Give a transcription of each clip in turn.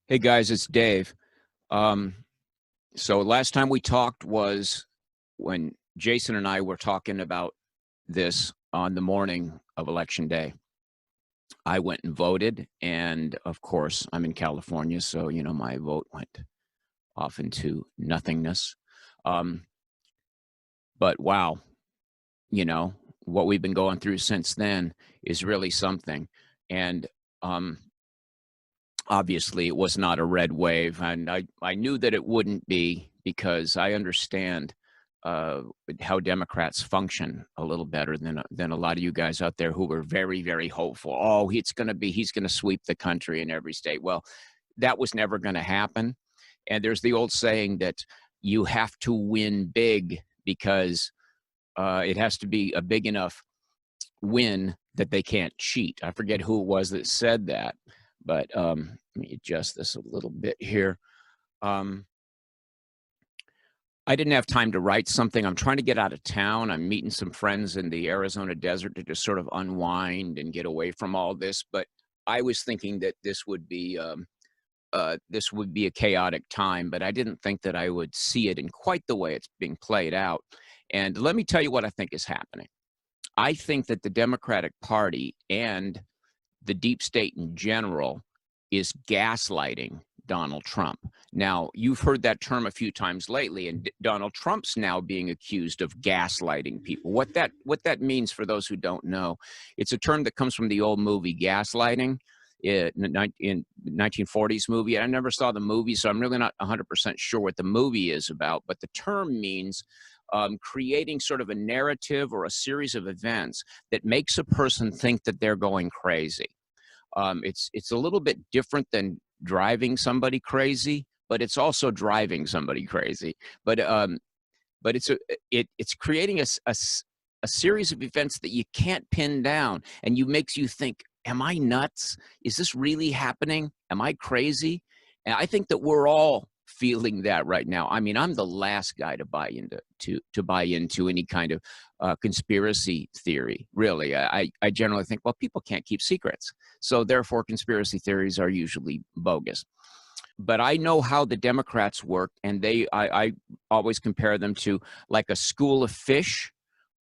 Hey guys, it's Dave. Um, so last time we talked was when Jason and I were talking about this on the morning of Election Day. I went and voted, and of course, I'm in California, so my vote went off into nothingness. Um, but wow, you know what we've been going through since then is really something, and um, obviously it was not a red wave, and I knew that it wouldn't be because I understand uh, how Democrats function a little better than a lot of you guys out there who were very, very hopeful. Oh, he's going to sweep the country in every state. Well, that was never going to happen. And there's the old saying that you have to win big because it has to be a big enough win that they can't cheat. I forget who it was that said that, but let me adjust this a little bit here. Um, I didn't have time to write something. I'm trying to get out of town. I'm meeting some friends in the Arizona desert to just sort of unwind and get away from all this. But I was thinking that this would be a chaotic time, but I didn't think that I would see it in quite the way it's being played out. And let me tell you what I think is happening. I think that the Democratic Party and the deep state in general is gaslighting Donald Trump. Now, you've heard that term a few times lately, and Donald Trump's now being accused of gaslighting people. What that means, for those who don't know, it's a term that comes from the old movie Gaslighting in 1940s movie. I never saw the movie, so I'm really not 100% sure what the movie is about, but the term means creating sort of a narrative or a series of events that makes a person think that they're going crazy. It's a little bit different than driving somebody crazy, but it's also driving somebody crazy. But it's creating a series of events that you can't pin down, and makes you think, am I nuts? Is this really happening? Am I crazy? And I think that we're all feeling that right now. I mean, I'm the last guy to buy into any kind of conspiracy theory. Really, I generally think, well, people can't keep secrets, so therefore conspiracy theories are usually bogus. But I know how the Democrats work, and I always compare them to like a school of fish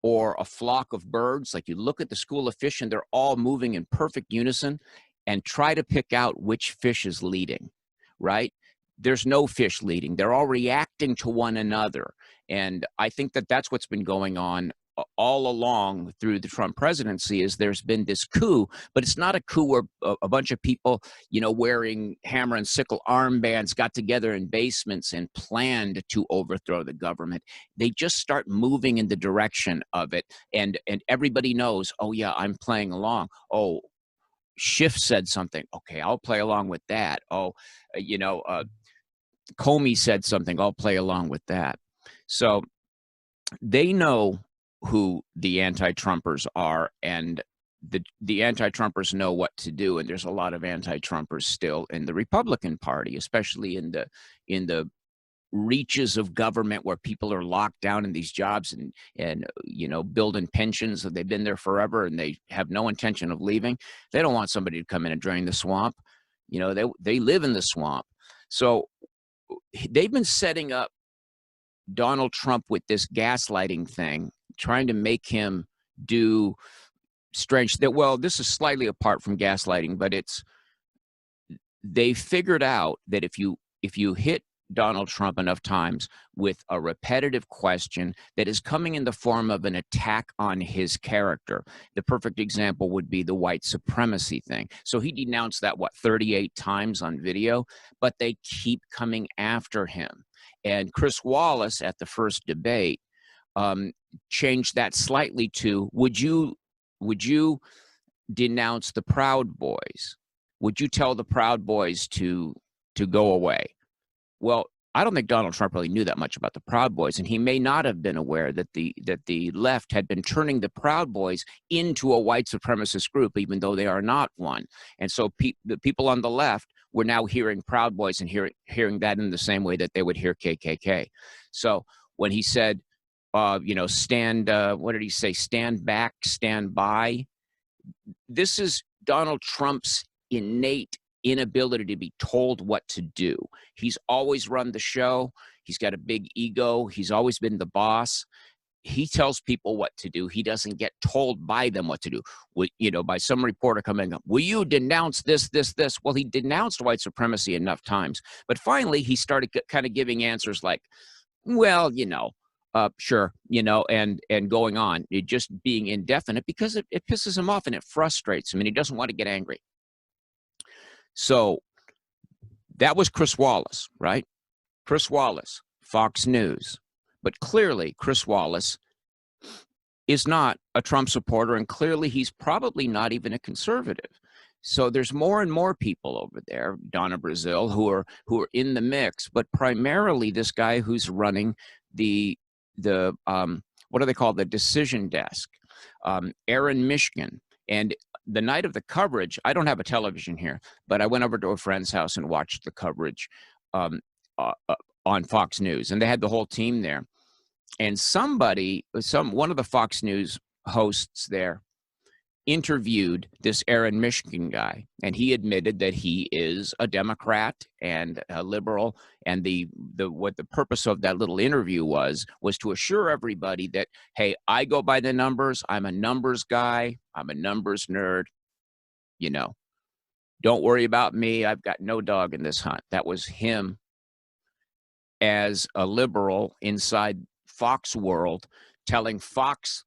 or a flock of birds. Like, you look at the school of fish and they're all moving in perfect unison, and try to pick out which fish is leading, right? There's no fish leading. They're all reacting to one another. And I think that that's what's been going on all along through the Trump presidency. Is there's been this coup, but it's not a coup where a bunch of people, wearing hammer and sickle armbands got together in basements and planned to overthrow the government. They just start moving in the direction of it. And everybody knows, oh yeah, I'm playing along. Oh, Schiff said something. Okay, I'll play along with that. Oh, Comey said something. I'll play along with that. So they know who the anti-Trumpers are, and the anti-Trumpers know what to do. And there's a lot of anti-Trumpers still in the Republican Party, especially in the reaches of government where people are locked down in these jobs and building pensions that they've been there forever and they have no intention of leaving. They don't want somebody to come in and drain the swamp. They live in the swamp. So they've been setting up Donald Trump with this gaslighting thing, trying to make him do strange that. Well, this is slightly apart from gaslighting, but they figured out that if you hit Donald Trump enough times with a repetitive question that is coming in the form of an attack on his character. The perfect example would be the white supremacy thing. So he denounced that, 38 times on video, but they keep coming after him. And Chris Wallace at the first debate changed that slightly to, would you denounce the Proud Boys? Would you tell the Proud Boys to go away? Well, I don't think Donald Trump really knew that much about the Proud Boys, and he may not have been aware that the left had been turning the Proud Boys into a white supremacist group, even though they are not one. And so the people on the left were now hearing Proud Boys and hearing that in the same way that they would hear KKK. So when he said, stand, what did he say? Stand back, stand by. This is Donald Trump's innate inability to be told what to do. He's always run the show. He's got a big ego. He's always been the boss. He tells people what to do. He doesn't get told by them what to do. By some reporter coming up, will you denounce this, this, this? Well, he denounced white supremacy enough times. But finally, he started kind of giving answers like, well, sure, and going on, just being indefinite because it pisses him off and it frustrates him and he doesn't want to get angry. So that was Chris Wallace, right? Chris Wallace, Fox News. But clearly, Chris Wallace is not a Trump supporter, and clearly he's probably not even a conservative. So there's more and more people over there, Donna Brazil, who are in the mix, but primarily this guy who's running the what do they call, the decision desk, Aaron Mishkin. And the night of the coverage, I don't have a television here, but I went over to a friend's house and watched the coverage on Fox News, and they had the whole team there. And one of the Fox News hosts there interviewed this Aaron Mishkin guy, and he admitted that he is a Democrat and a liberal. And what the purpose of that little interview was to assure everybody that, hey, I go by the numbers. I'm a numbers guy. I'm a numbers nerd. Don't worry about me. I've got no dog in this hunt. That was him as a liberal inside Fox world, telling Fox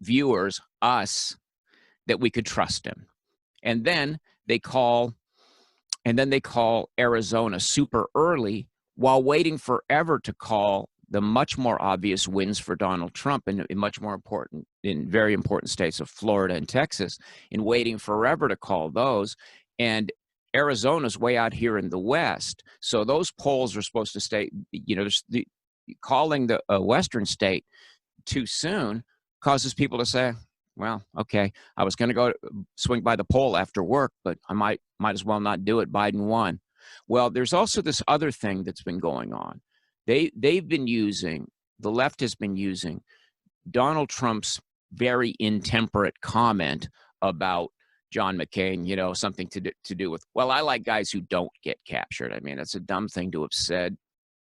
viewers, us, that we could trust him. And then they call Arizona super early while waiting forever to call the much more obvious wins for Donald Trump in very important states of Florida and Texas, in waiting forever to call those. And Arizona's way out here in the West. So those polls are supposed to stay, calling the Western state too soon causes people to say, well, okay, I was going to go swing by the poll after work, but I might as well not do it. Biden won. Well, there's also this other thing that's been going on. The left has been using Donald Trump's very intemperate comment about John McCain, something to do with, well, I like guys who don't get captured. I mean, it's a dumb thing to have said.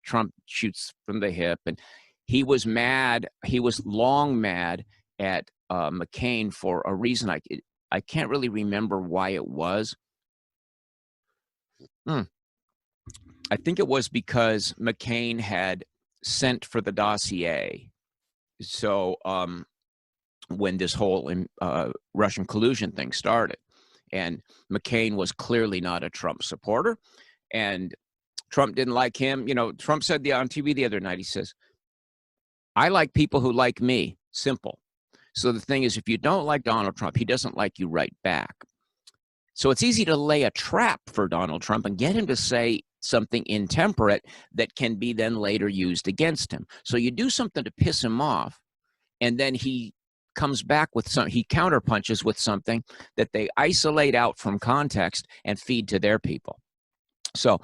Trump shoots from the hip, and he was mad. He was long mad at McCain for a reason I can't really remember why it was. I think it was because McCain had sent for the dossier. So when this whole Russian collusion thing started, and McCain was clearly not a Trump supporter, and Trump didn't like him. Trump said on TV the other night, he says, I like people who like me. Simple. So the thing is, if you don't like Donald Trump, he doesn't like you right back. So it's easy to lay a trap for Donald Trump and get him to say something intemperate that can be then later used against him. So you do something to piss him off, and then he comes back with he counterpunches with something that they isolate out from context and feed to their people. So,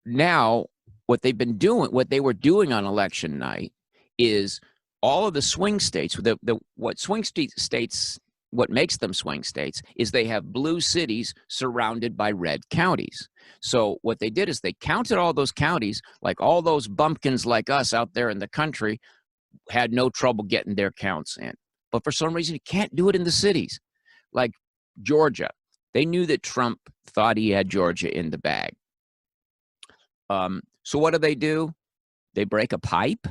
now what they were doing on election night is all of the swing states, what makes them swing states is they have blue cities surrounded by red counties. So what they did is they counted all those counties, like all those bumpkins like us out there in the country had no trouble getting their counts in. But for some reason, you can't do it in the cities. Like Georgia, they knew that Trump thought he had Georgia in the bag. So what do? They break a pipe,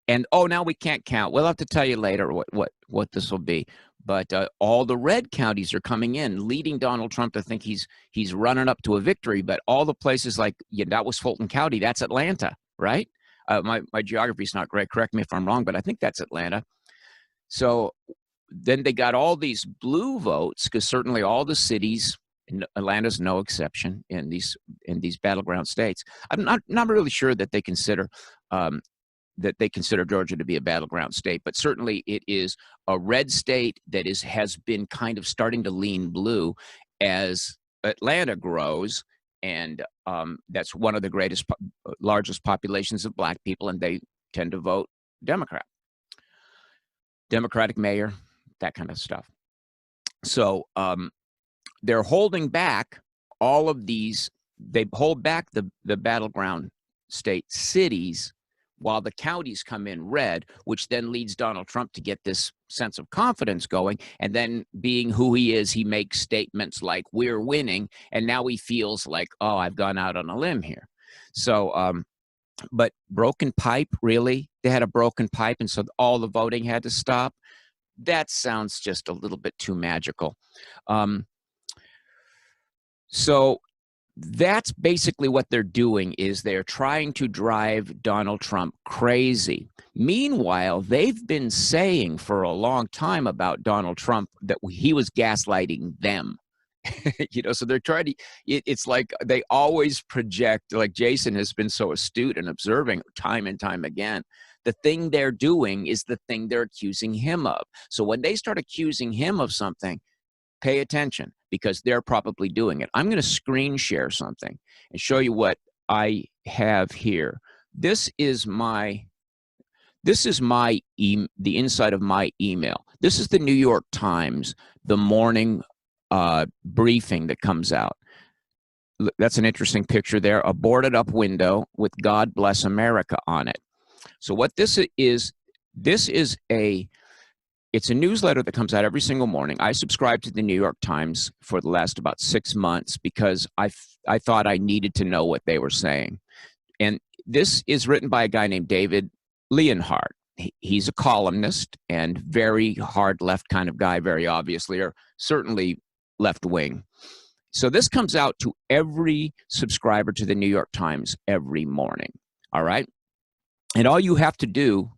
and now we can't count. We'll have to tell you later what this will be. But all the red counties are coming in, leading Donald Trump to think he's running up to a victory. But all the places that was Fulton County, that's Atlanta, right? My geography is not great. Correct me if I'm wrong, but I think that's Atlanta. So then they got all these blue votes, because certainly all the cities, and Atlanta's no exception in these battleground states. I'm not really sure that they consider Georgia to be a battleground state, but certainly it is a red state that has been kind of starting to lean blue as Atlanta grows, and that's one of the largest populations of black people, and they tend to vote Democrat, Democratic mayor, that kind of stuff. So they're holding back all of these. They hold back the battleground state cities while the counties come in red, which then leads Donald Trump to get this sense of confidence going. And then, being who he is, he makes statements like, we're winning. And now he feels like, oh, I've gone out on a limb here. So, but broken pipe, really? They had a broken pipe, and so all the voting had to stop? That sounds just a little bit too magical. So that's basically what they're doing, is they're trying to drive Donald Trump crazy. Meanwhile, they've been saying for a long time about Donald Trump that he was gaslighting them. So they're trying to, it's like they always project, like Jason has been so astute and observing time and time again, the thing they're doing is the thing they're accusing him of. So when they start accusing him of something, pay attention, because they're probably doing it. I'm going to screen share something and show you what I have here. This is the inside of my email. This is the New York Times, the morning briefing that comes out. That's an interesting picture there, a boarded up window with God Bless America on it. So what this is it's a newsletter that comes out every single morning. I subscribe to the New York Times for the last about 6 months because I thought I needed to know what they were saying. And this is written by a guy named David Leonhardt. He's a columnist and very hard left kind of guy, very obviously, or certainly left wing. So this comes out to every subscriber to the New York Times every morning. All right. And all you have to do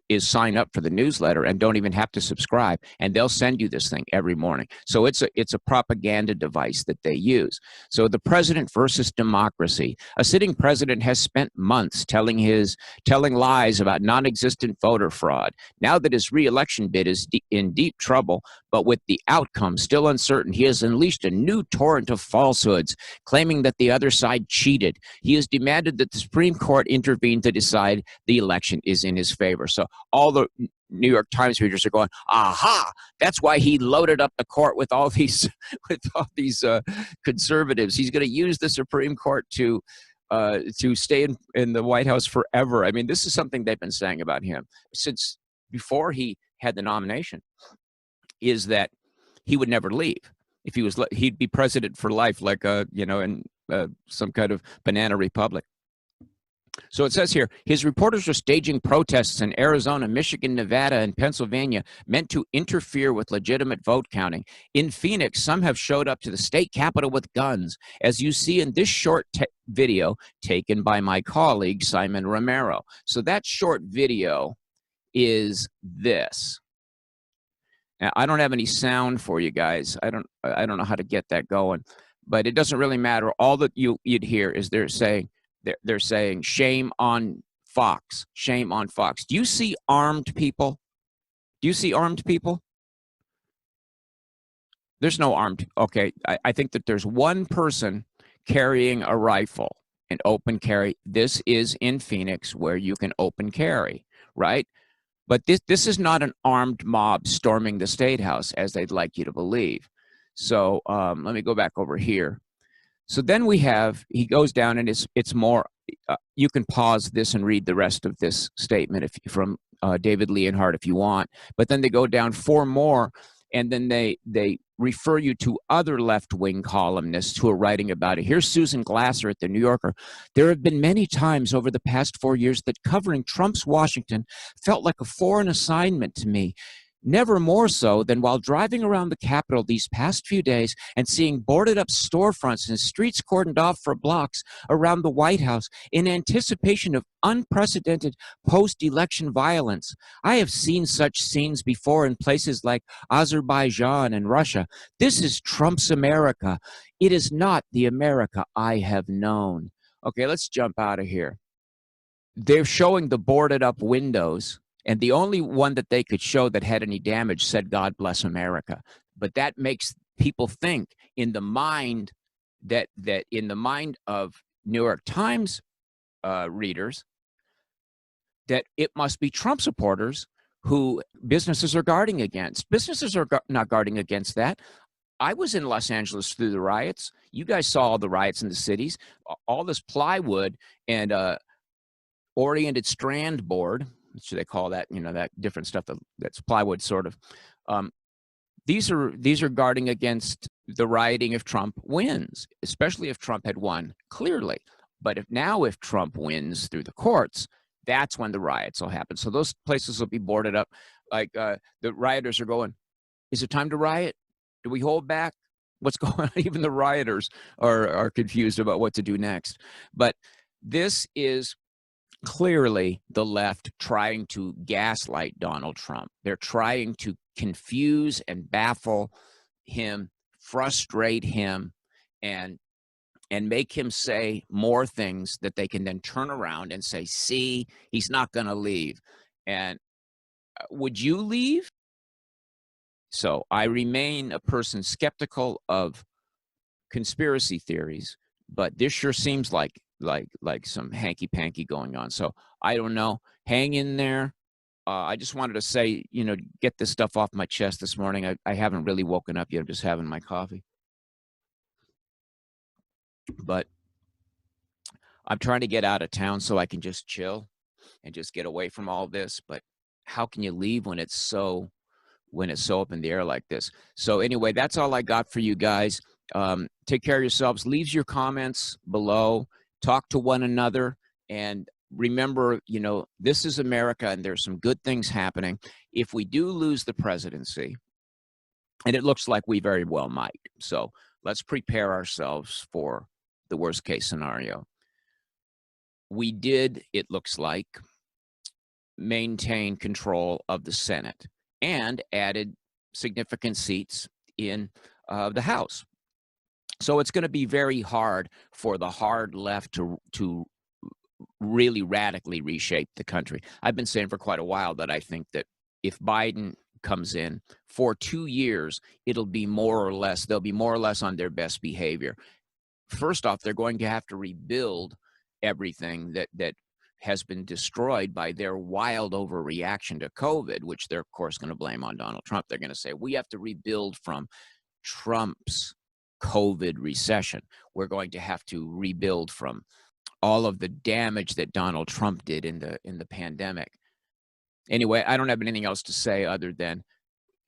is sign up for the newsletter and don't even have to subscribe, and they'll send you this thing every morning. So it's a propaganda device that they use. So the president versus democracy. A sitting president has spent months telling lies about non-existent voter fraud. Now that his re-election bid is in deep trouble, but with the outcome still uncertain, he has unleashed a new torrent of falsehoods, claiming that the other side cheated. He has demanded that the Supreme Court intervene to decide the election is in his favor. So all the New York Times readers are going, aha, that's why he loaded up the court with all these conservatives. He's going to use the Supreme Court to stay in the White House forever. I mean, this is something they've been saying about him since before he had the nomination, is that he would never leave. If he was, he'd be president for life, like in some kind of banana republic. So it says here, his reporters are staging protests in Arizona, Michigan, Nevada, and Pennsylvania meant to interfere with legitimate vote counting. In Phoenix, some have showed up to the state capitol with guns, as you see in this short video taken by my colleague, Simon Romero. So that short video is this. Now, I don't have any sound for you guys. I don't know how to get that going, but it doesn't really matter. All that you'd hear is they're saying, shame on Fox, shame on Fox. Do you see armed people? Do you see armed people? There's no armed. Okay, I think that there's one person carrying a rifle, an open carry. This is in Phoenix, where you can open carry, right? But this is not an armed mob storming the State House, as they'd like you to believe. So let me go back over here. So then he goes down, and it's more, you can pause this and read the rest of this statement from David Leonhardt if you want. But then they go down 4 more, and then they refer you to other left-wing columnists who are writing about it. Here's Susan Glasser at The New Yorker. There have been many times over the past 4 years that covering Trump's Washington felt like a foreign assignment to me. Never more so than while driving around the Capitol these past few days and seeing boarded up storefronts and streets cordoned off for blocks around the White House in anticipation of unprecedented post-election violence. I have seen such scenes before in places like Azerbaijan and Russia. This is Trump's America. It is not the America I have known. Okay, let's jump out of here. They're showing the boarded up windows, and the only one that they could show that had any damage said, God bless America. But that makes people think in the mind that in the mind of New York Times readers that it must be Trump supporters who businesses are guarding against. Businesses are not guarding against that. I was in Los Angeles through the riots. You guys saw all the riots in the cities. All this plywood and oriented strand board, what should they call that? You know, that different stuff that's plywood, sort of. Um, these are guarding against the rioting if Trump wins, especially if Trump had won clearly. But if Trump wins through the courts, that's when the riots will happen. So those places will be boarded up. Like the rioters are going, is it time to riot? Do we hold back? What's going on? Even the rioters are confused about what to do next. But this is clearly the left trying to gaslight Donald Trump. They're trying to confuse and baffle him, frustrate him, and make him say more things that they can then turn around and say, see, he's not going to leave. And would you leave? So I remain a person skeptical of conspiracy theories, but this sure seems like some hanky panky going on. So I don't know. Hang in there. I just wanted to say, get this stuff off my chest this morning. I haven't really woken up yet. I'm just having my coffee. But I'm trying to get out of town so I can just chill and just get away from all this. But how can you leave when it's so up in the air like this? So anyway, that's all I got for you guys. Take care of yourselves. Leave your comments below. Talk to one another. And remember, this is America and there's some good things happening. If we do lose the presidency, and it looks like we very well might, so let's prepare ourselves for the worst case scenario. We did, it looks like, maintain control of the Senate and added significant seats in the House. So it's going to be very hard for the hard left to really radically reshape the country. I've been saying for quite a while that I think that if Biden comes in for 2 years, they'll be more or less on their best behavior. First off, they're going to have to rebuild everything that has been destroyed by their wild overreaction to COVID, which they're, of course, going to blame on Donald Trump. They're going to say, we have to rebuild from Trump's COVID recession. We're going to have to rebuild from all of the damage that Donald Trump did in the pandemic. Anyway, I don't have anything else to say other than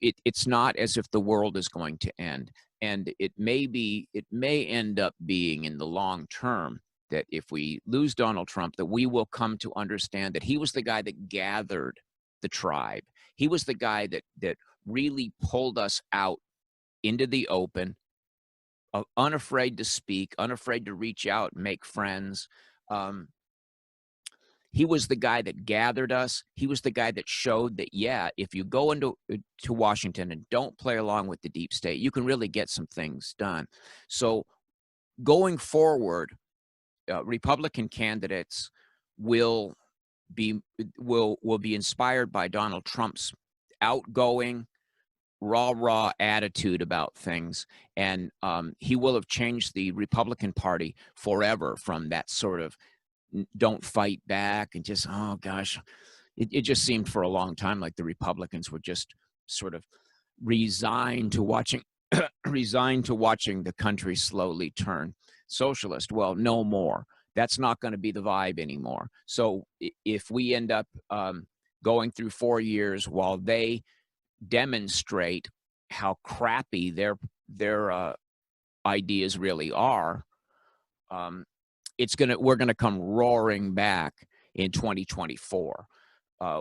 it's not as if the world is going to end. And it may end up being in the long term that if we lose Donald Trump, that we will come to understand that he was the guy that gathered the tribe. He was the guy that really pulled us out into the open, unafraid to speak, unafraid to reach out and make friends. He was the guy that gathered us. He was the guy that showed that, yeah, if you go into to Washington and don't play along with the deep state, you can really get some things done. So going forward, Republican candidates will be inspired by Donald Trump's outgoing, raw attitude about things, and he will have changed the Republican Party forever from that sort of don't fight back and just, oh gosh, it just seemed for a long time like the Republicans were just sort of resigned to watching the country slowly turn socialist. Well, no more. That's not going to be the vibe anymore. So if we end up going through 4 years while they demonstrate how crappy their ideas really are, we're gonna come roaring back in 2024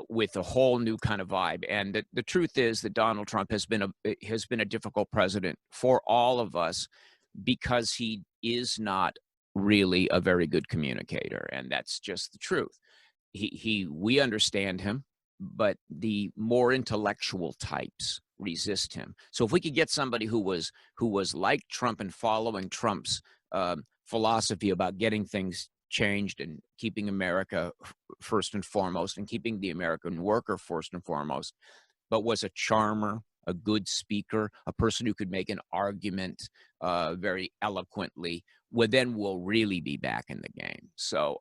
with a whole new kind of vibe. And the truth is that Donald Trump has been a difficult president for all of us because he is not really a very good communicator, and that's just the truth. We understand him, but the more intellectual types resist him. So if we could get somebody who was like Trump and following Trump's philosophy about getting things changed and keeping America first and foremost and keeping the American worker first and foremost, but was a charmer, a good speaker, a person who could make an argument very eloquently, well, then we'll really be back in the game. So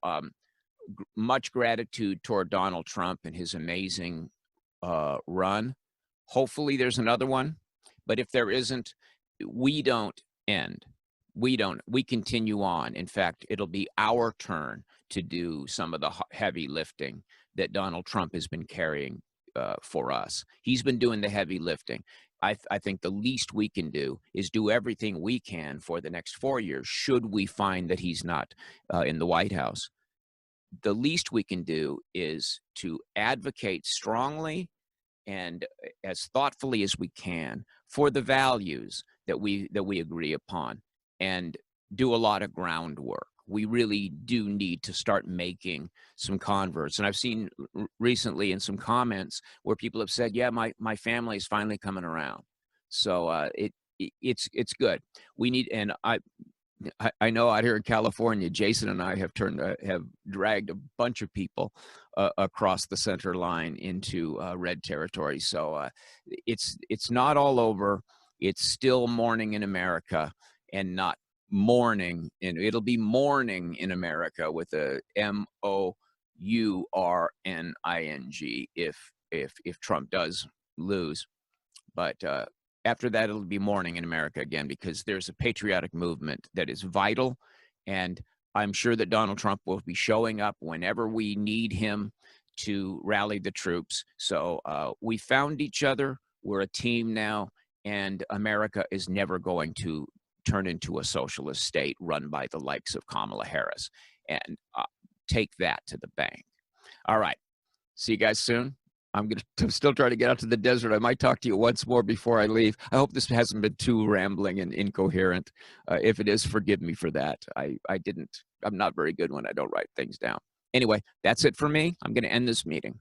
much gratitude toward Donald Trump and his amazing run. Hopefully there's another one, but if there isn't, we don't end. We continue on. In fact, it'll be our turn to do some of the heavy lifting that Donald Trump has been carrying for us. He's been doing the heavy lifting. I think the least we can do is do everything we can for the next 4 years, should we find that he's not in the White House. The least we can do is to advocate strongly and as thoughtfully as we can for the values that we agree upon, and do a lot of groundwork. We really do need to start making some converts. And I've seen recently in some comments where people have said, yeah, my family is finally coming around. So it's good. We need, and I know out here in California, Jason and I have dragged a bunch of people across the center line into red territory. So it's not all over. It's still morning in America, and not morning. And it'll be morning in America with a MOURNING if Trump does lose. But after that, it'll be morning in America again, because there's a patriotic movement that is vital. And I'm sure that Donald Trump will be showing up whenever we need him to rally the troops. So we found each other. We're a team now, and America is never going to turn into a socialist state run by the likes of Kamala Harris. And take that to the bank. All right. See you guys soon. I'm going to still try to get out to the desert. I might talk to you once more before I leave. I hope this hasn't been too rambling and incoherent. If it is, forgive me for that. I'm not very good when I don't write things down. Anyway, that's it for me. I'm going to end this meeting.